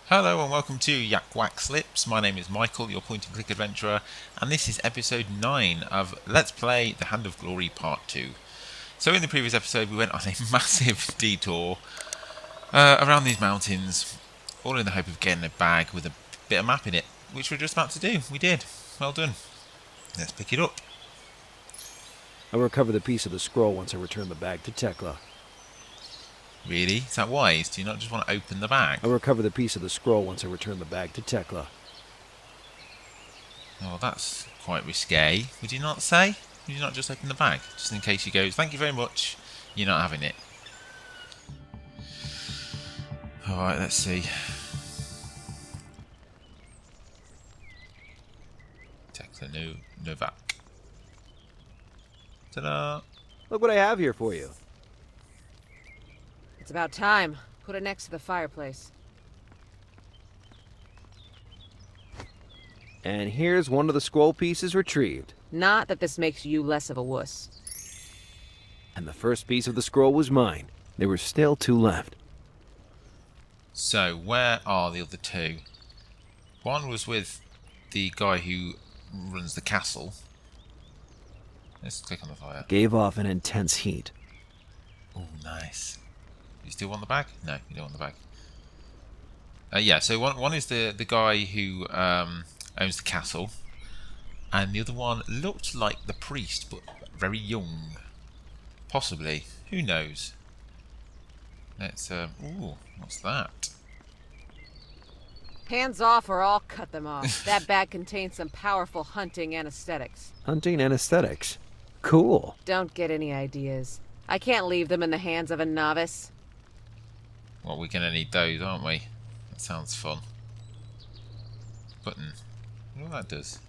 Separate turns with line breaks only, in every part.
Hello and welcome to YakWaxLips. My name is Michael, your point and click adventurer, and this is episode 9 of Let's Play The Hand of Glory Part 2. So in the previous episode we went on a massive detour around these mountains, all in the hope of getting a bag with a bit of map in it, which we're just about to do. We did. Well done. Let's pick it up.
I'll recover the piece of the scroll once I return the bag to Tekla.
Really? Is that wise? Do you not just want to open the bag?
I'll recover the piece of the scroll once I return the bag to Tekla.
Oh, that's quite risque. Would you not say? Would you not just open the bag? Just in case he goes, thank you very much, you're not having it. Alright, let's see. Tekla Novak. Ta-da!
Look what I have here for you.
It's about time. Put it next to the fireplace.
And here's one of the scroll pieces retrieved.
Not that this makes you less of a wuss.
And the first piece of the scroll was mine. There were still 2 left.
So, where are the other 2? One was with the guy who runs the castle. Let's click on the fire.
Gave off an intense heat.
Oh, nice. You still want the bag? No, you don't want the bag. Yeah, so one is the guy who owns the castle, and the other one looked like the priest, but very young. Possibly. Who knows? Let's, ooh, what's that?
Hands off or I'll cut them off. That bag contains some powerful hunting anesthetics.
Hunting anesthetics. Cool.
Don't get any ideas. I can't leave them in the hands of a novice.
Well, we're going to need those, aren't we? That sounds fun. Button. I wonder what that does.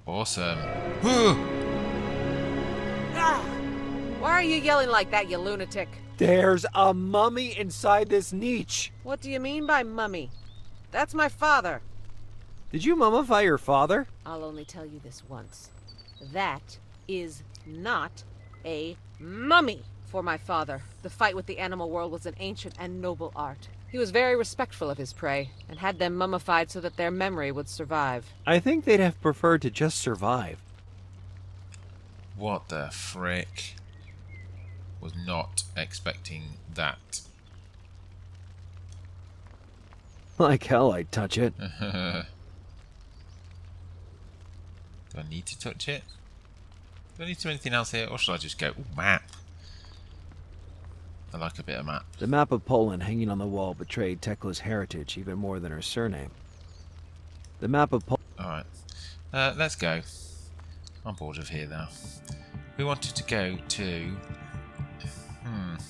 Awesome.
Why are you yelling like that, you lunatic?
There's a mummy inside this niche.
What do you mean by mummy? That's my father.
Did you mummify your father?
I'll only tell you this once. That is not a mummy for my father. The fight with the animal world was an ancient and noble art. He was very respectful of his prey, and had them mummified so that their memory would survive.
I think they'd have preferred to just survive.
What the frick? Was not expecting that.
Like hell I'd touch it.
Do I need to touch it? Do I need to do anything else here, or should I just go, ooh, map? I like a bit of map.
The map of Poland hanging on the wall betrayed Tekla's heritage even more than her surname. The map of Poland...
Alright, let's go. I'm bored of here now. We wanted to go to...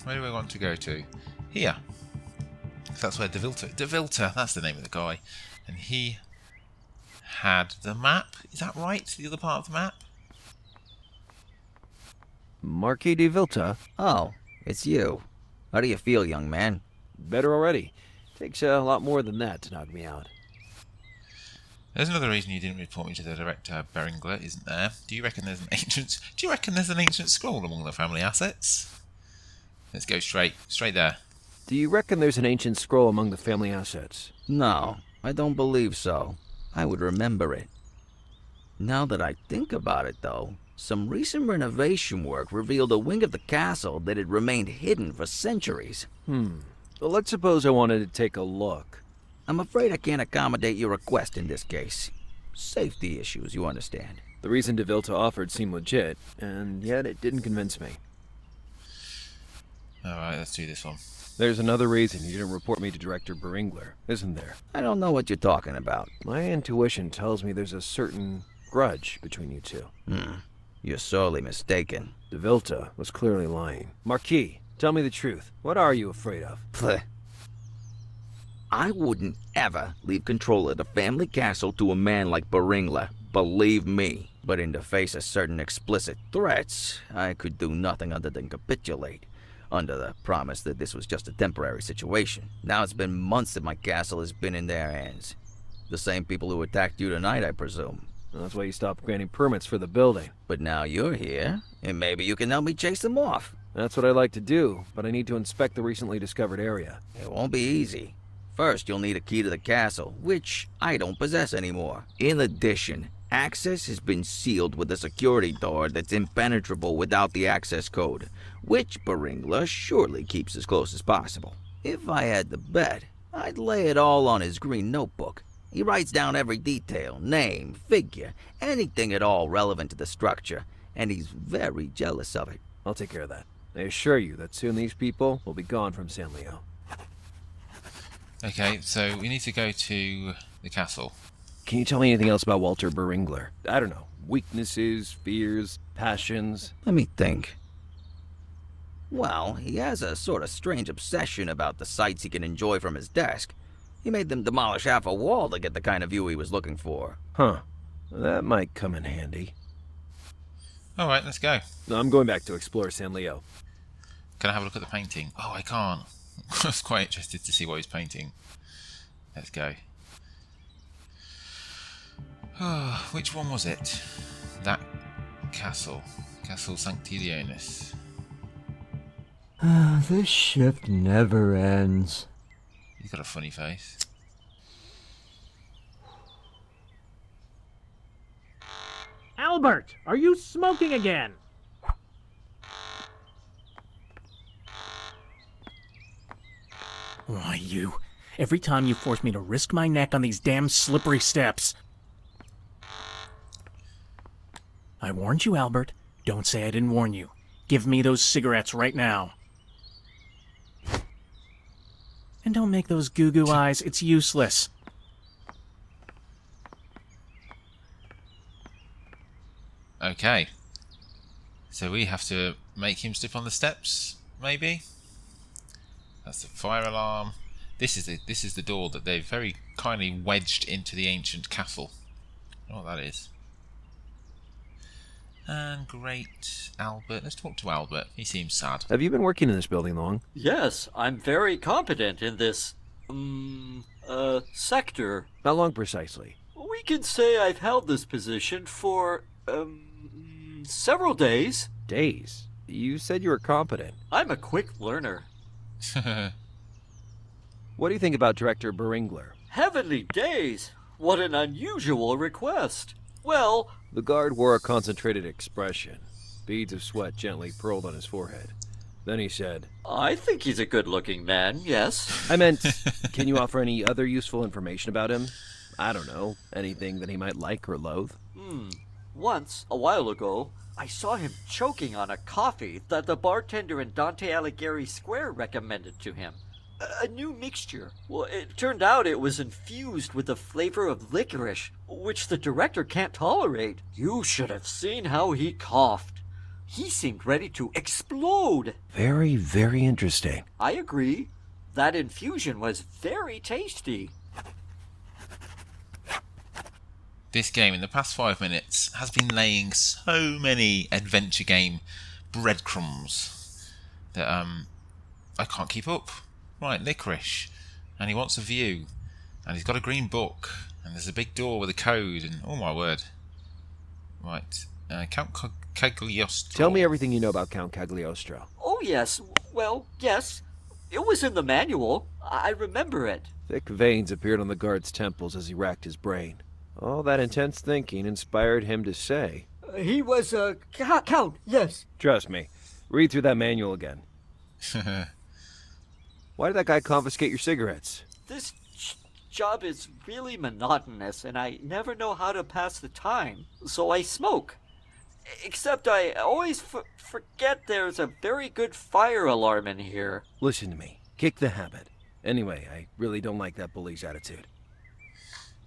where do we want to go to? Here. That's where Devilta, that's the name of the guy. And he had the map. Is that right? The other part of the map?
Marquis de Vilta?
Oh, it's you. How do you feel, young man?
Better already. Takes a lot more than that to knock me out.
There's another reason you didn't report me to the director, Beringler, isn't there? Do you reckon there's an ancient scroll among the family assets? Let's go straight there.
Do you reckon there's an ancient scroll among the family assets?
No, I don't believe so. I would remember it. Now that I think about it, though, some recent renovation work revealed a wing of the castle that had remained hidden for centuries.
Well, let's suppose I wanted to take a look.
I'm afraid I can't accommodate your request in this case. Safety issues, you understand.
The reason de Vilta offered seemed legit, and yet it didn't convince me.
Alright, let's do this one.
There's another reason you didn't report me to Director Beringler, isn't there?
I don't know what you're talking about.
My intuition tells me there's a certain grudge between you two.
You're sorely mistaken.
De Vilta was clearly lying. Marquis, tell me the truth. What are you afraid of?
Pleh. I wouldn't ever leave control of the family castle to a man like Beringler, believe me. But in the face of certain explicit threats, I could do nothing other than capitulate, under the promise that this was just a temporary situation. Now it's been months that my castle has been in their hands. The same people who attacked you tonight, I presume.
Well, that's why you stopped granting permits for the building.
But now you're here, and maybe you can help me chase them off.
That's what I like to do, but I need to inspect the recently discovered area.
It won't be easy. First, you'll need a key to the castle, which I don't possess anymore. In addition, access has been sealed with a security door that's impenetrable without the access code, which Beringler surely keeps as close as possible. If I had to bet, I'd lay it all on his green notebook. He writes down every detail, name, figure, anything at all relevant to the structure, and he's very jealous of it.
I'll take care of that. I assure you that soon these people will be gone from San Leo.
Okay, so we need to go to the castle.
Can you tell me anything else about Walter Beringler? I don't know. Weaknesses, fears, passions?
Let me think. Well, he has a sort of strange obsession about the sights he can enjoy from his desk. He made them demolish half a wall to get the kind of view he was looking for.
Huh. That might come in handy.
Alright, let's go.
I'm going back to explore San Leo.
Can I have a look at the painting? Oh, I can't. I was quite interested to see what he's painting. Let's go. Oh, which one was it? That castle. Castle Sancti Leonis.
This shift never ends.
He's got a funny face.
Albert, are you smoking again? Why, you. Every time you force me to risk my neck on these damn slippery steps. I warned you, Albert. Don't say I didn't warn you. Give me those cigarettes right now. And don't make those goo-goo eyes. It's useless.
Okay. So we have to make him step on the steps, maybe? That's the fire alarm. This is the door that they've very kindly wedged into the ancient castle. I don't know what that is. And great Albert. Let's talk to Albert. He seems sad.
Have you been working in this building long?
Yes, I'm very competent in this, sector.
How long precisely?
We can say I've held this position for, several days.
Days? You said you were competent.
I'm a quick learner.
What do you think about Director Beringler?
Heavenly days! What an unusual request. Well,
The guard wore a concentrated expression. Beads of sweat gently purled on his forehead. Then he said,
I think he's a good-looking man, yes.
I meant, can you offer any other useful information about him? I don't know, anything that he might like or loathe?
Once, a while ago, I saw him choking on a coffee that the bartender in Dante Alighieri Square recommended to him. A new mixture. Well, it turned out it was infused with the flavor of licorice, which the director can't tolerate. You should have seen how he coughed. He seemed ready to explode.
Very, very interesting.
I agree. That infusion was very tasty.
This game in the past 5 minutes has been laying so many adventure game breadcrumbs that I can't keep up. Right, licorice, and he wants a view, and he's got a green book, and there's a big door with a code, and oh my word. Right, Count Cagliostro.
Tell me everything you know about Count Cagliostro.
Oh, yes. Well, yes. It was in the manual. I remember it.
Thick veins appeared on the guard's temples as he racked his brain. All that intense thinking inspired him to say,
He was a count, yes.
Trust me, read through that manual again. Why did that guy confiscate your cigarettes?
This job is really monotonous, and I never know how to pass the time, so I smoke. Except I always forget there's a very good fire alarm in here.
Listen to me. Kick the habit. Anyway, I really don't like that bully's attitude.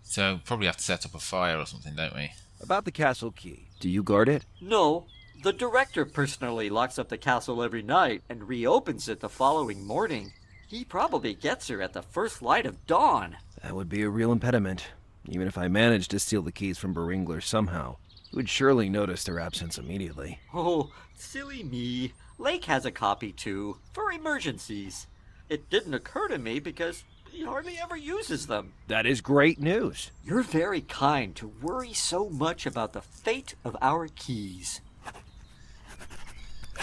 So, probably have to set up a fire or something, don't we?
About the castle key, do you guard it?
No, the director personally locks up the castle every night and reopens it the following morning. He probably gets her at the first light of dawn.
That would be a real impediment. Even if I managed to steal the keys from Beringler somehow, he would surely notice their absence immediately.
Oh, silly me. Lake has a copy too, for emergencies. It didn't occur to me because he hardly ever uses them.
That is great news.
You're very kind to worry so much about the fate of our keys.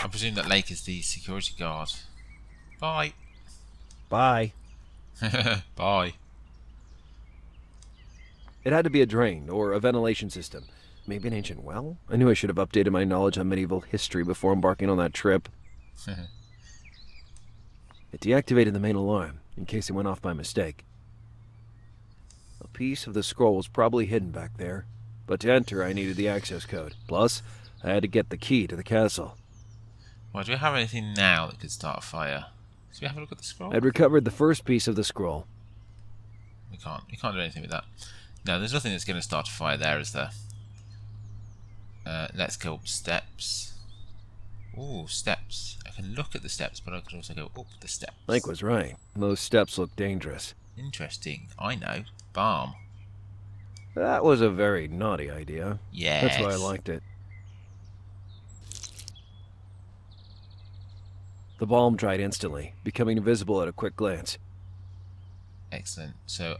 I presume that Lake is the security guard. Bye.
Bye.
Bye.
It had to be a drain, or a ventilation system. Maybe an ancient well? I knew I should have updated my knowledge on medieval history before embarking on that trip. It deactivated the main alarm, in case it went off by mistake. A piece of the scroll was probably hidden back there, but to enter I needed the access code. Plus, I had to get the key to the castle.
Well, do we have anything now that could start a fire? Should we have a look at the scroll?
I'd recovered the first piece of the scroll.
We can't do anything with that. No, there's nothing that's going to start a fire there, is there? Let's go up steps. Ooh, steps. I can look at the steps, but I could also go up the steps.
Lake was right. Those steps look dangerous.
Interesting. I know. Balm.
That was a very naughty idea.
Yes.
That's why I liked it. The balm dried instantly, becoming invisible at a quick glance.
Excellent. So,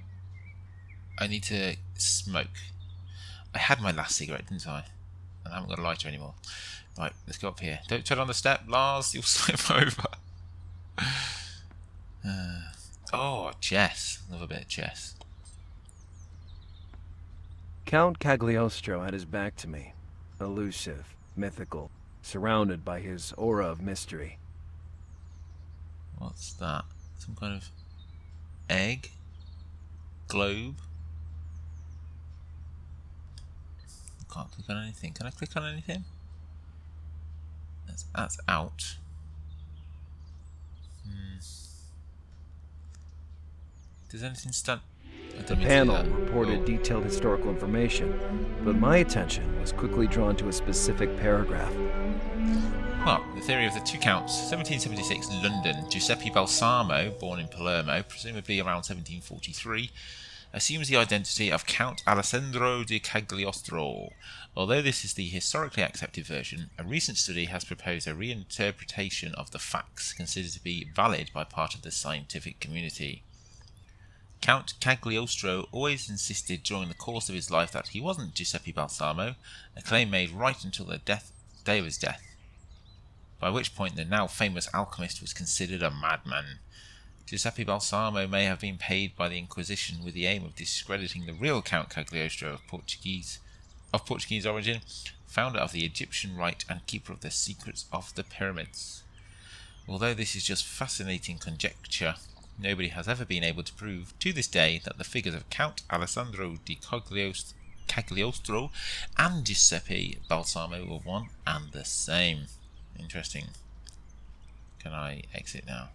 I need to smoke. I had my last cigarette, didn't I? And I haven't got a lighter anymore. Right, let's go up here. Don't tread on the step, Lars. You'll slip over. Oh, chess. Another bit of chess.
Count Cagliostro had his back to me. Elusive, mythical, surrounded by his aura of mystery.
What's that? Some kind of egg? Globe? Can't click on anything. Can I click on anything? That's out. Does anything stand?
The panel reported detailed historical information, but my attention was quickly drawn to a specific paragraph.
Well, the theory of the two counts. 1776, London. Giuseppe Balsamo, born in Palermo, presumably around 1743, assumes the identity of Count Alessandro di Cagliostro. Although this is the historically accepted version, a recent study has proposed a reinterpretation of the facts considered to be valid by part of the scientific community. Count Cagliostro always insisted during the course of his life that he wasn't Giuseppe Balsamo, a claim made right until the day of his death, by which point the now famous alchemist was considered a madman. Giuseppe Balsamo may have been paid by the Inquisition with the aim of discrediting the real Count Cagliostro of Portuguese origin, founder of the Egyptian rite and keeper of the secrets of the pyramids. Although this is just fascinating conjecture, nobody has ever been able to prove to this day that the figures of Count Alessandro di Cagliostro and Giuseppe Balsamo were one and the same. Interesting. Can I exit now?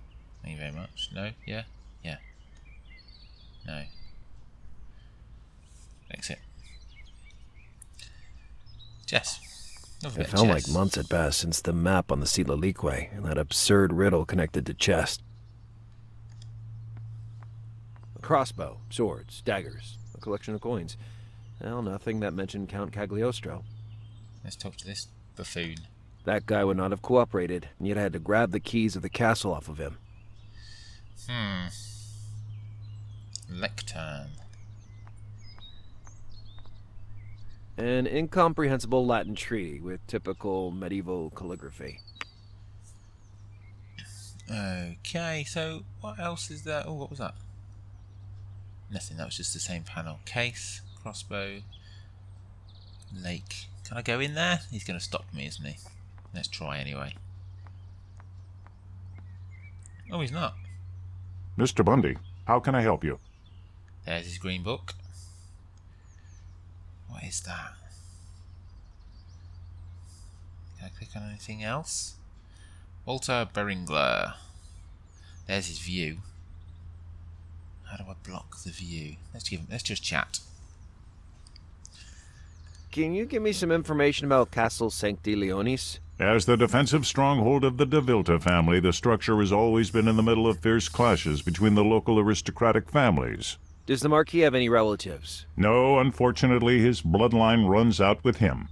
Thank you very much. No? Yeah? Yeah. No. Exit. Chess.
It felt like months had passed since the map on the Sila Lique and that absurd riddle connected to chess. A crossbow, swords, daggers, a collection of coins. Well, nothing that mentioned Count Cagliostro.
Let's talk to this buffoon.
That guy would not have cooperated, and yet I had to grab the keys of the castle off of him.
Lectern.
An incomprehensible Latin treaty with typical medieval calligraphy.
Okay, so what else is there? Oh, what was that? Nothing, that was just the same panel. Case, crossbow, lake. Can I go in there? He's going to stop me, isn't he? Let's try anyway. Oh, he's not.
Mr. Bundy, how can I help you?
There's his green book. What is that? Can I click on anything else? Walter Beringler. There's his view. How do I block the view? Let's just chat.
Can you give me some information about Castle Sancti Leonis?
As the defensive stronghold of the De Vilta family, the structure has always been in the middle of fierce clashes between the local aristocratic families.
Does the Marquis have any relatives?
No, unfortunately, his bloodline runs out with him.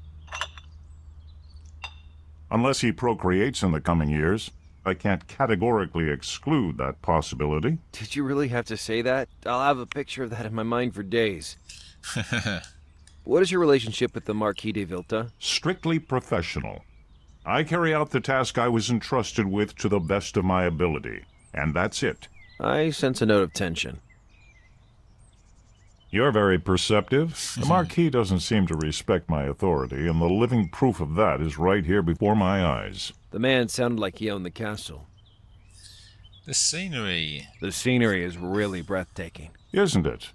Unless he procreates in the coming years. I can't categorically exclude that possibility.
Did you really have to say that? I'll have a picture of that in my mind for days. What is your relationship with the Marquis de Vilta?
Strictly professional. I carry out the task I was entrusted with to the best of my ability. And that's it.
I sense a note of tension.
You're very perceptive. The Marquis doesn't seem to respect my authority, and the living proof of that is right here before my eyes.
The man sounded like he owned the castle.
The scenery.
The scenery is really breathtaking.
Isn't it?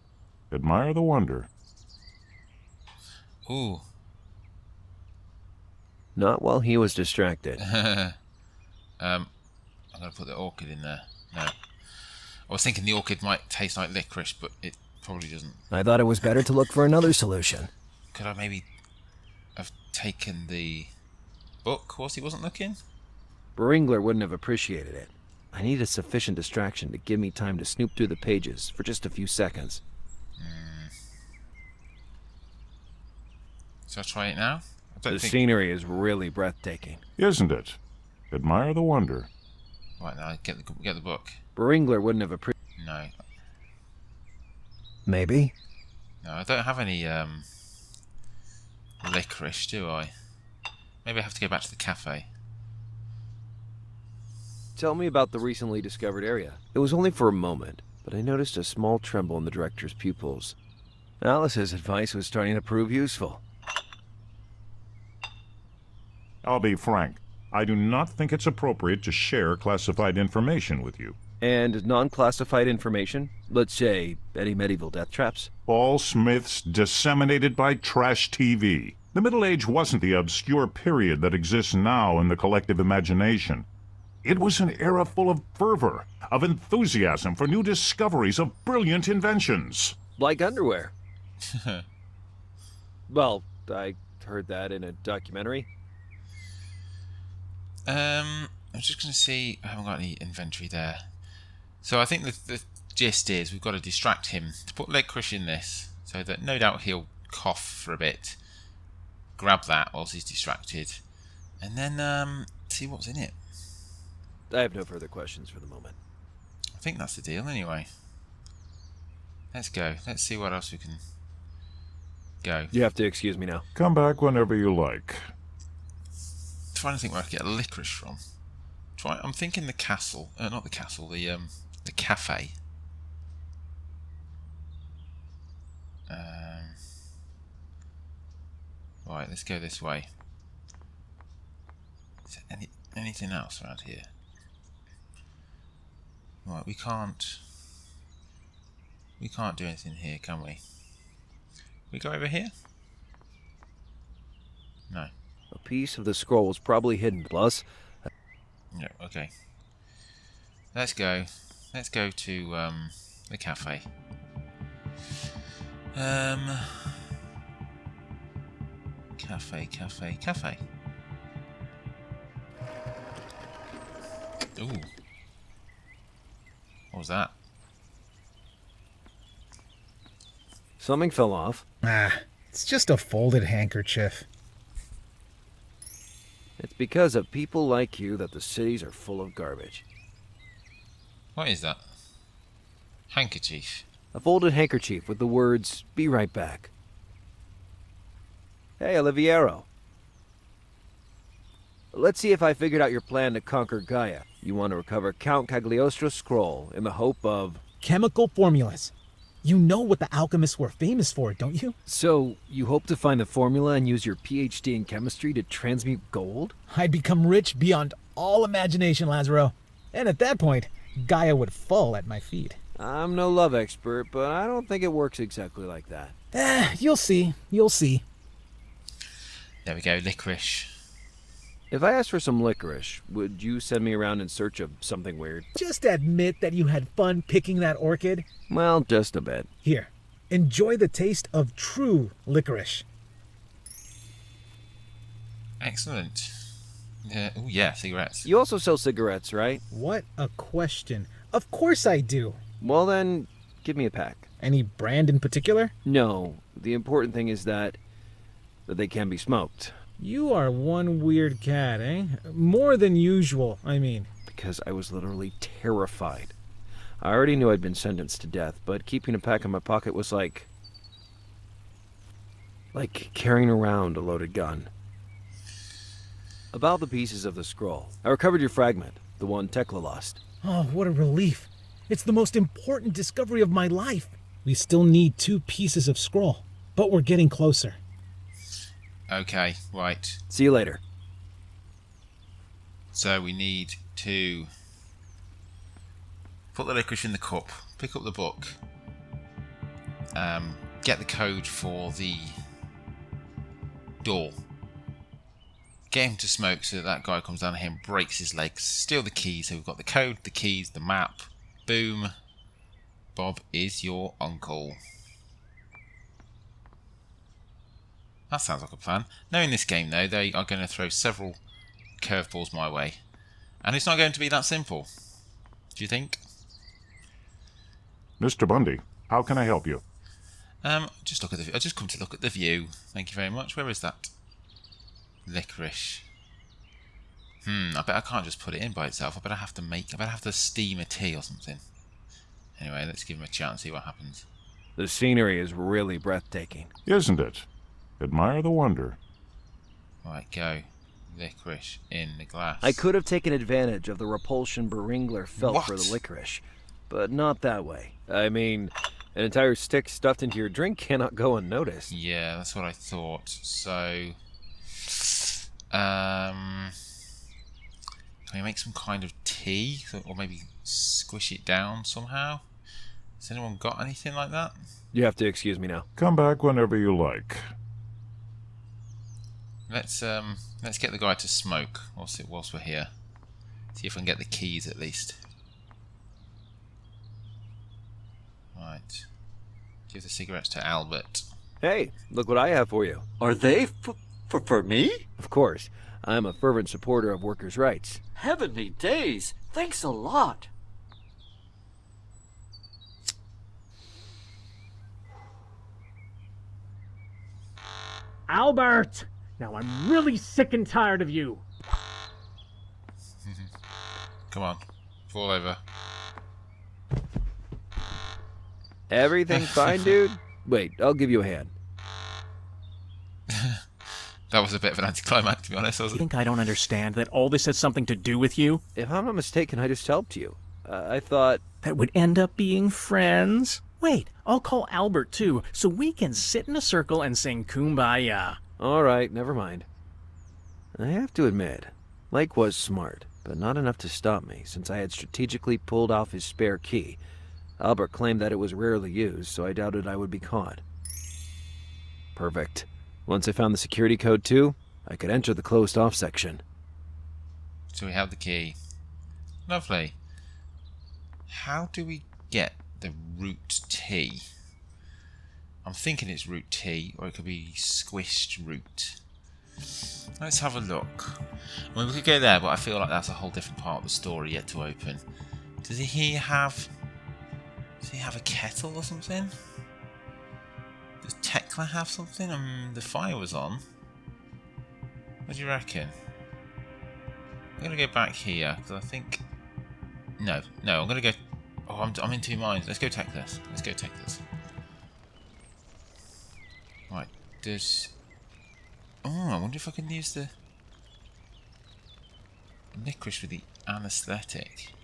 Admire the wonder.
Ooh.
Not while he was distracted.
I'm going to put the orchid in there. No. I was thinking the orchid might taste like licorice, but it probably doesn't.
I thought it was better to look for another solution.
Could I maybe have taken the book whilst he wasn't looking?
Beringler wouldn't have appreciated it. I needed sufficient distraction to give me time to snoop through the pages for just a few seconds.
So I try it now? I don't
The
think...
scenery is really breathtaking.
Isn't it? Admire the wonder.
Right, now get the book.
Beringler wouldn't have appreciated.
No.
Maybe.
No, I don't have any licorice, do I? Maybe I have to go back to the cafe.
Tell me about the recently discovered area. It was only for a moment, but I noticed a small tremble in the director's pupils. Alice's advice was starting to prove useful.
I'll be frank. I do not think it's appropriate to share classified information with you.
And non-classified information? Let's say any medieval death traps?
False myths disseminated by trash TV. The Middle Age wasn't the obscure period that exists now in the collective imagination. It was an era full of fervor, of enthusiasm for new discoveries, of brilliant inventions.
Like underwear. Well, I heard that in a documentary.
I'm just going to see... I haven't got any inventory there. So I think the gist is we've got to distract him to put licorice in this, so that no doubt he'll cough for a bit, grab that whilst he's distracted, and then see what's in it.
I have no further questions for the moment.
I think that's the deal anyway. Let's go. Let's see what else we can go.
You have to excuse me now.
Come back whenever you like.
Trying to think where I could get a licorice from. I'm thinking the castle. Not the castle. The cafe. Right. Let's go this way. Is there anything else around here? Right. We can't do anything here, can we? We go over here? No.
A piece of the scroll was probably hidden. Plus,
Yeah, okay. Let's go. Let's go to the cafe. Cafe. Ooh. What was that?
something fell off.
It's just a folded handkerchief.
It's because of people like you that the cities are full of garbage.
What is that? Handkerchief.
A folded handkerchief with the words, "Be right back." Hey, Oliviero. Let's see if I figured out your plan to conquer Gaia. You want to recover Count Cagliostro's scroll in the hope of...
Chemical formulas. You know what the alchemists were famous for, don't you?
So, you hope to find the formula and use your PhD in chemistry to transmute gold?
I'd become rich beyond all imagination, Lazaro. And at that point, Gaia would fall at my feet.
I'm no love expert, but I don't think it works exactly like that.
You'll see. You'll see.
There we go, licorice.
If I asked for some licorice, would you send me around in search of something weird?
Just admit that you had fun picking that orchid.
Well, just a bit.
Here, enjoy the taste of true licorice.
Excellent. Oh yeah, cigarettes.
You also sell cigarettes, right?
What a question. Of course I do.
Well then, give me a pack.
Any brand in particular?
No, the important thing is that they can be smoked.
You are one weird cat, eh? More than usual, I mean.
Because I was literally terrified. I already knew I'd been sentenced to death, but keeping a pack in my pocket was like carrying around a loaded gun. About the pieces of the scroll. I recovered your fragment, the one Tekla lost.
Oh, what a relief. It's the most important discovery of my life. We still need 2 pieces of scroll, but we're getting closer.
Okay, right.
See you later.
So we need to put the licorice in the cup, pick up the book, get the code for the door, get him to smoke so that guy comes down here and breaks his legs, steal the keys. So we've got the code, the keys, the map. Boom. Bob is your uncle. That sounds like a plan. Knowing this game though, they are going to throw several curveballs my way. And it's not going to be that simple. Do you think?
Mr. Bundy, how can I help you?
Just look at the. I just come to look at the view. Thank you very much. Where is that? Licorice. I bet I can't just put it in by itself. I better have to steam a tea or something. Anyway, let's give him a chance, see what happens.
The scenery is really breathtaking.
Isn't it? Admire the wonder.
Right, go. Licorice in the glass.
I could have taken advantage of the repulsion Beringler felt
What?
for the licorice, but not that way. I mean, an entire stick stuffed into your drink cannot go unnoticed.
Yeah, that's what I thought. So, can we make some kind of tea, or maybe squish it down somehow? Has anyone got anything like that?
You have to excuse me now.
Come back whenever you like.
Let's get the guy to smoke whilst we're here. See if I can get the keys at least. Right. Give the cigarettes to Albert.
Hey, look what I have for you.
Are they for me?
Of course, I'm a fervent supporter of workers' rights.
Heavenly days! Thanks a lot.
Albert! Now I'm really sick and tired of you.
Come on, fall over.
Everything fine, dude? Wait, I'll give you a hand.
That was a bit of an anticlimax, to be honest.
You think I don't understand that all this has something to do with you?
If I'm not mistaken, I just helped you. I thought...
That would end up being friends? Wait, I'll call Albert too, so we can sit in a circle and sing Kumbaya.
All right, never mind. I have to admit, Lake was smart, but not enough to stop me, since I had strategically pulled off his spare key. Albert claimed that it was rarely used, so I doubted I would be caught. Perfect. Once I found the security code too, I could enter the closed-off section.
So we have the key. Lovely. How do we get the root tea? I'm thinking it's root tea, or it could be squished root. Let's have a look. I mean, we could go there, but I feel like that's a whole different part of the story yet to open. Does he have a kettle or something? Does Tekla have something? The fire was on. What do you reckon? I'm gonna go back here because I think. No, I'm gonna go. Oh, I'm in two minds. Let's go take this. Right, I wonder if I can use the licorice with the anaesthetic.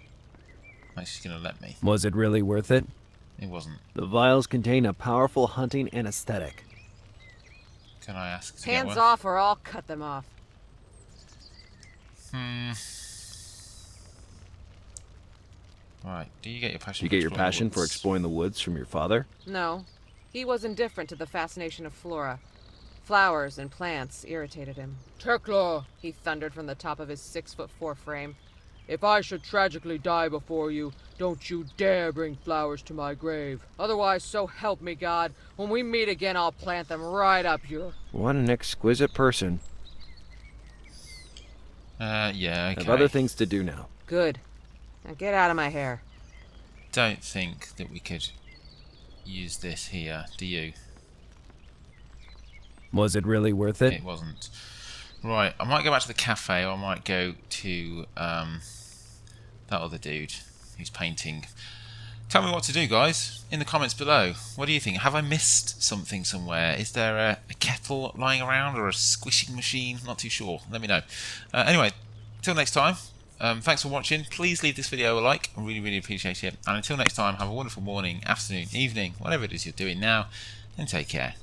She's gonna let me.
Was it really worth it?
It wasn't.
The vials contain a powerful hunting anesthetic.
Can I ask to get
Hands
one?
off or I'll cut them off.
Right, do you get your passion?
Did you get your
exploring the
passion for
woods?
exploring the woods from your father?
No. He was indifferent to the fascination of flora. Flowers and plants irritated him. Tekla, he thundered from the top of his 6'4" frame. If I should tragically die before you, don't you dare bring flowers to my grave. Otherwise, so help me God, when we meet again, I'll plant them right up your...
What an exquisite person.
Yeah,
I
okay.
have other things to do now.
Good. Now get out of my hair.
Don't think that we could use this here, do you?
Was it really worth it?
It wasn't. Right, I might go back to the cafe, or I might go to that other dude who's painting. Tell me what to do, guys, in the comments below. What do you think? Have I missed something somewhere? Is there a kettle lying around or a squishing machine? Not too sure. Let me know. Anyway, till next time, thanks for watching. Please leave this video a like. I really, really appreciate it. And until next time, have a wonderful morning, afternoon, evening, whatever it is you're doing now, and take care.